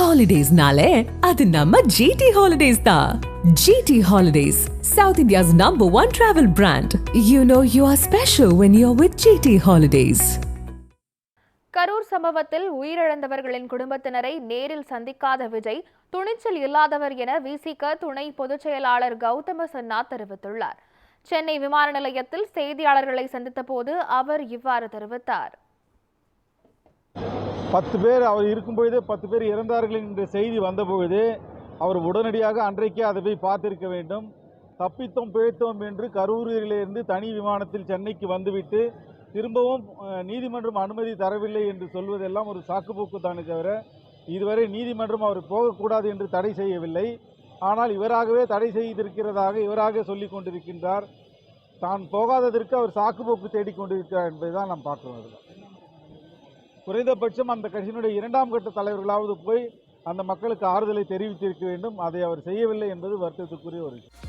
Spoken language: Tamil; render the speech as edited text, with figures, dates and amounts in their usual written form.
Holidays-nale, adu namma GT Holidays da. GT Holidays, South India's #1 travel brand. You know you are special when you're with GT Holidays. Karur சம்பவத்தில் உயிரிழந்தவர்களின் குடும்பத்தினரை நேரில் சந்திக்காத விஜய் துணிச்சல் இல்லாதவர் என விசிக துணை பொதுச் செயலாளர் கௌதம சன்னா தெரிவித்துள்ளார். சென்னை விமான நிலையத்தில் செய்தியாளர்களை சந்தித்த போது அவர் இவ்வாறு தெரிவித்தார். 10 பேர் அவர் இருக்கும்பொழுது 10 பேர் இறந்தார்கள் என்ற செய்தி வந்தபொழுது அவர் உடனடியாக அன்றைக்கே அதை போய் பார்த்திருக்க வேண்டும். தப்பித்தோம் பிழைத்தோம் என்று கரூரிலிருந்து தனி விமானத்தில் சென்னைக்கு வந்துவிட்டு திரும்பவும் நீதிமன்றம் அனுமதி தரவில்லை என்று சொல்வதெல்லாம் ஒரு சாக்குப்போக்கு தானே தவிர இதுவரை நீதிமன்றம் அவர் போகக்கூடாது என்று தடை செய்யவில்லை. ஆனால் இவராகவே தடை செய்திருக்கிறதாக இவராக சொல்லிக் கொண்டிருக்கின்றார். தான் போகாததற்கு அவர் சாக்குப்போக்கு தேடிக்கொண்டிருக்கிறார் என்பதுதான் நாம் பார்க்கிறோம். குறைந்தபட்சம் அந்த கட்சியினுடைய 2ஆம் கட்ட தலைவர்களாவது போய் அந்த மக்களுக்கு ஆறுதலை தெரிவித்திருக்க வேண்டும். அதை அவர் செய்யவில்லை என்பது வருத்தத்துக்குரிய ஒரு விஷயம்.